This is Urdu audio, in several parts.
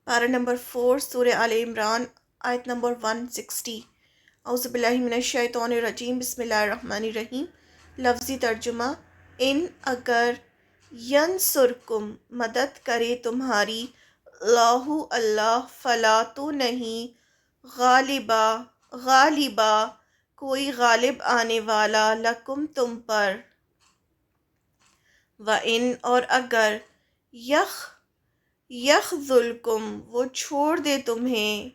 پارہ نمبر 4 سورہ آل عمران آیت نمبر 160۔ اعوذ باللہ من الشیطان الرجیم، بسم اللہ الرحمن الرحیم۔ لفظی ترجمہ، ان اگر ینصرکم مدد کرے تمہاری، اللہ فلا تو نہیں، غالبا کوئی غالب آنے والا، لکم تم پر، وَإِنْ اور اگر یخذلکم وہ چھوڑ دے تمہیں،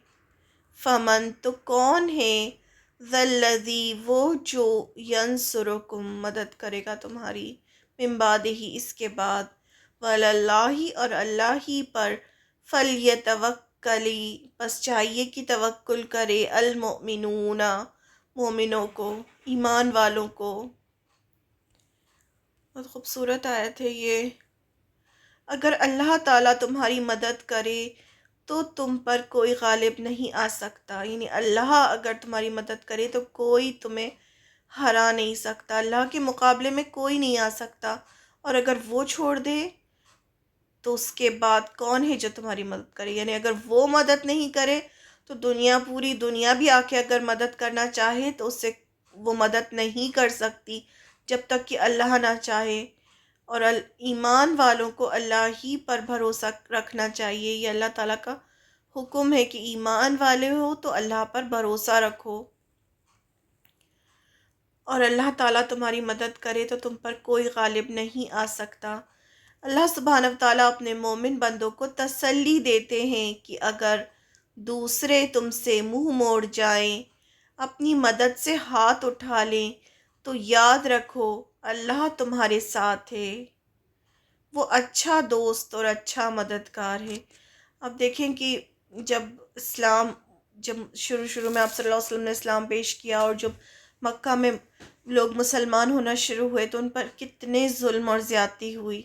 فمن تو کون ہے، ذَلَّذِی وہ جو، ینصرکم مدد کرے گا تمہاری، من بعدہ اس کے بعد، وَعَلَى اور اللہ ہی پر، فَلْيَتَوَکَّلِ پس چاہیے کہ توکل کرے، المؤمنون مومنوں کو، ایمان والوں کو۔ بہت خوبصورت آیت ہے یہ۔ اگر اللہ تعالیٰ تمہاری مدد کرے تو تم پر کوئی غالب نہیں آ سکتا، یعنی اللہ اگر تمہاری مدد کرے تو کوئی تمہیں ہرا نہیں سکتا، اللہ کے مقابلے میں کوئی نہیں آ سکتا، اور اگر وہ چھوڑ دے تو اس کے بعد کون ہے جو تمہاری مدد کرے، یعنی اگر وہ مدد نہیں کرے تو پوری دنیا بھی آ کے اگر مدد کرنا چاہے تو اس سے وہ مدد نہیں کر سکتی جب تک کہ اللہ نہ چاہے۔ اور ایمان والوں کو اللہ ہی پر بھروسہ رکھنا چاہیے، یہ اللہ تعالیٰ کا حکم ہے کہ ایمان والے ہو تو اللہ پر بھروسہ رکھو، اور اللہ تعالیٰ تمہاری مدد کرے تو تم پر کوئی غالب نہیں آ سکتا۔ اللہ سبحانہ وتعالیٰ اپنے مومن بندوں کو تسلی دیتے ہیں کہ اگر دوسرے تم سے منہ موڑ جائیں، اپنی مدد سے ہاتھ اٹھا لیں، تو یاد رکھو اللہ تمہارے ساتھ ہے، وہ اچھا دوست اور اچھا مددگار ہے۔ اب دیکھیں کہ جب شروع میں آپ صلی اللہ علیہ وسلم نے اسلام پیش کیا اور جب مکہ میں لوگ مسلمان ہونا شروع ہوئے تو ان پر کتنے ظلم اور زیادتی ہوئی،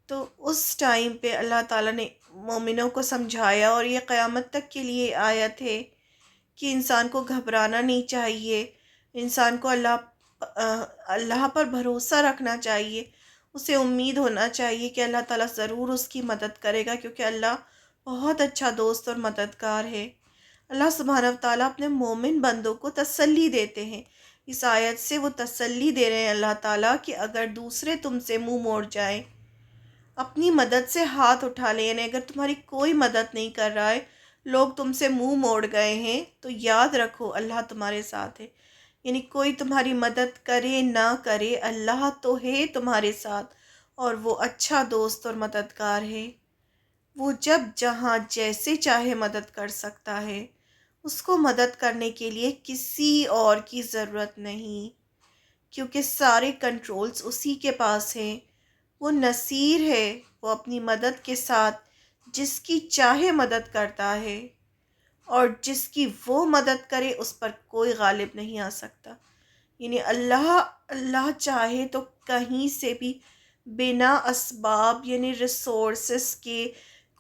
تو اس ٹائم پہ اللہ تعالیٰ نے مومنوں کو سمجھایا، اور یہ قیامت تک کے لیے آیت ہے کہ انسان کو گھبرانا نہیں چاہیے، انسان کو اللہ پر بھروسہ رکھنا چاہیے، اسے امید ہونا چاہیے کہ اللہ تعالیٰ ضرور اس کی مدد کرے گا، کیونکہ اللہ بہت اچھا دوست اور مددگار ہے۔ اللہ سبحانہ وتعالیٰ اپنے مومن بندوں کو تسلی دیتے ہیں، اس آیت سے وہ تسلی دے رہے ہیں اللہ تعالیٰ کہ اگر دوسرے تم سے منہ موڑ جائیں، اپنی مدد سے ہاتھ اٹھا لیں، یعنی اگر تمہاری کوئی مدد نہیں کر رہا ہے، لوگ تم سے منہ موڑ گئے ہیں، تو یاد رکھو اللہ تمہارے ساتھ ہے، یعنی کوئی تمہاری مدد کرے نہ کرے اللہ تو ہے تمہارے ساتھ، اور وہ اچھا دوست اور مددگار ہے۔ وہ جب جہاں جیسے چاہے مدد کر سکتا ہے، اس کو مدد کرنے کے لیے کسی اور کی ضرورت نہیں، کیونکہ سارے کنٹرولز اسی کے پاس ہیں، وہ نصیر ہے، وہ اپنی مدد کے ساتھ جس کی چاہے مدد کرتا ہے، اور جس کی وہ مدد کرے اس پر کوئی غالب نہیں آ سکتا۔ یعنی اللہ چاہے تو کہیں سے بھی بنا اسباب، یعنی ریسورسز کے،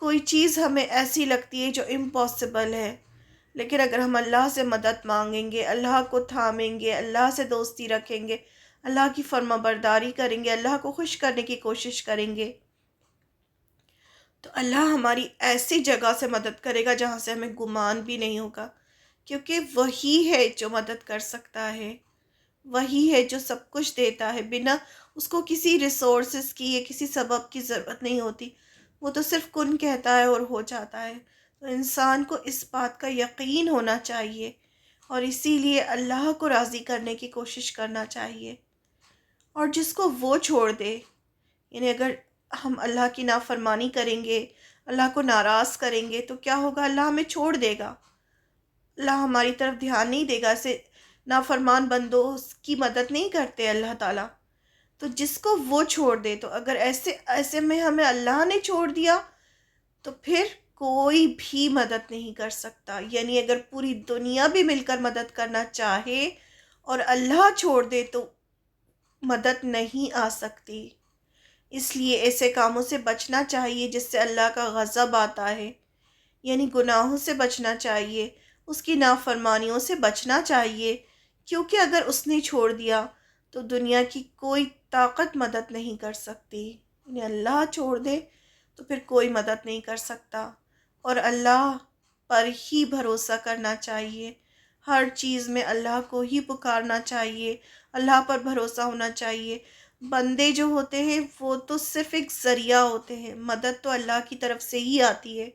کوئی چیز ہمیں ایسی لگتی ہے جو امپاسبل ہے، لیکن اگر ہم اللہ سے مدد مانگیں گے، اللہ کو تھامیں گے، اللہ سے دوستی رکھیں گے، اللہ کی فرما برداری کریں گے، اللہ کو خوش کرنے کی کوشش کریں گے، تو اللہ ہماری ایسی جگہ سے مدد کرے گا جہاں سے ہمیں گمان بھی نہیں ہوگا، کیونکہ وہی ہے جو مدد کر سکتا ہے، وہی ہے جو سب کچھ دیتا ہے، بنا اس کو کسی ریسورسز کی یا کسی سبب کی ضرورت نہیں ہوتی، وہ تو صرف کن کہتا ہے اور ہو جاتا ہے۔ تو انسان کو اس بات کا یقین ہونا چاہیے، اور اسی لیے اللہ کو راضی کرنے کی کوشش کرنا چاہیے، اور جس کو وہ چھوڑ دے، یعنی اگر ہم اللہ کی نافرمانی کریں گے، اللہ کو ناراض کریں گے، تو کیا ہوگا؟ اللہ ہمیں چھوڑ دے گا، اللہ ہماری طرف دھیان نہیں دے گا، ایسے نافرمان بندوں کی مدد نہیں کرتے اللہ تعالیٰ۔ تو جس کو وہ چھوڑ دے، تو اگر ایسے میں ہمیں اللہ نے چھوڑ دیا تو پھر کوئی بھی مدد نہیں کر سکتا، یعنی اگر پوری دنیا بھی مل کر مدد کرنا چاہے اور اللہ چھوڑ دے تو مدد نہیں آ سکتی۔ اس لیے ایسے کاموں سے بچنا چاہیے جس سے اللہ کا غضب آتا ہے، یعنی گناہوں سے بچنا چاہیے، اس کی نافرمانیوں سے بچنا چاہیے، کیونکہ اگر اس نے چھوڑ دیا تو دنیا کی کوئی طاقت مدد نہیں کر سکتی، یعنی اللہ چھوڑ دے تو پھر کوئی مدد نہیں کر سکتا، اور اللہ پر ہی بھروسہ کرنا چاہیے، ہر چیز میں اللہ کو ہی پکارنا چاہیے، اللہ پر بھروسہ ہونا چاہیے۔ بندے جو ہوتے ہیں وہ تو صرف ایک ذریعہ ہوتے ہیں، مدد تو اللہ کی طرف سے ہی آتی ہے۔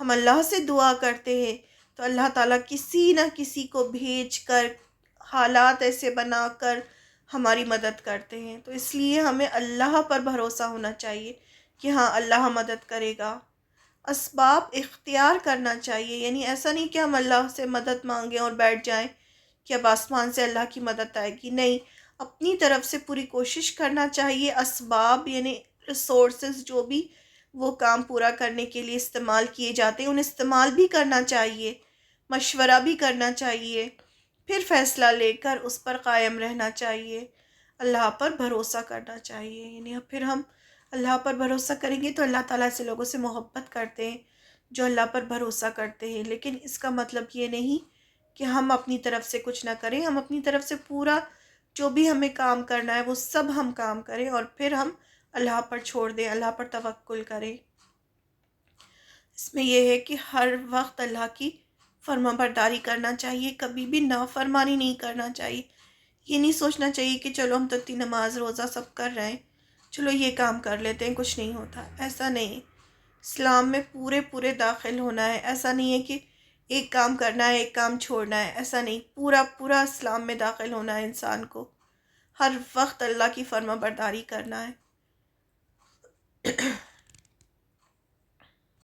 ہم اللہ سے دعا کرتے ہیں تو اللہ تعالیٰ کسی نہ کسی کو بھیج کر، حالات ایسے بنا کر ہماری مدد کرتے ہیں۔ تو اس لیے ہمیں اللہ پر بھروسہ ہونا چاہیے کہ ہاں اللہ مدد کرے گا۔ اسباب اختیار کرنا چاہیے، یعنی ایسا نہیں کہ ہم اللہ سے مدد مانگیں اور بیٹھ جائیں کہ اب آسمان سے اللہ کی مدد آئے گی، نہیں، اپنی طرف سے پوری کوشش کرنا چاہیے۔ اسباب یعنی ریسورسز جو بھی وہ کام پورا کرنے کے لیے استعمال کیے جاتے ہیں ان استعمال بھی کرنا چاہیے، مشورہ بھی کرنا چاہیے، پھر فیصلہ لے کر اس پر قائم رہنا چاہیے، اللہ پر بھروسہ کرنا چاہیے۔ یعنی پھر ہم اللہ پر بھروسہ کریں گے تو اللہ تعالیٰ ایسے لوگوں سے محبت کرتے ہیں جو اللہ پر بھروسہ کرتے ہیں، لیکن اس کا مطلب یہ نہیں کہ ہم اپنی طرف سے کچھ نہ کریں، ہم اپنی طرف سے پورا جو بھی ہمیں کام کرنا ہے وہ سب ہم کام کریں اور پھر ہم اللہ پر چھوڑ دیں، اللہ پر توکل کریں۔ اس میں یہ ہے کہ ہر وقت اللہ کی فرما برداری کرنا چاہیے، کبھی بھی نافرمانی نہیں کرنا چاہیے۔ یہ نہیں سوچنا چاہیے کہ چلو ہم تو اتنی نماز روزہ سب کر رہے ہیں، چلو یہ کام کر لیتے ہیں، کچھ نہیں ہوتا، ایسا نہیں۔ اسلام میں پورے پورے داخل ہونا ہے، ایسا نہیں ہے کہ ایک کام کرنا ہے ایک کام چھوڑنا ہے، ایسا نہیں، پورا پورا اسلام میں داخل ہونا ہے انسان کو، ہر وقت اللہ کی فرما برداری کرنا ہے۔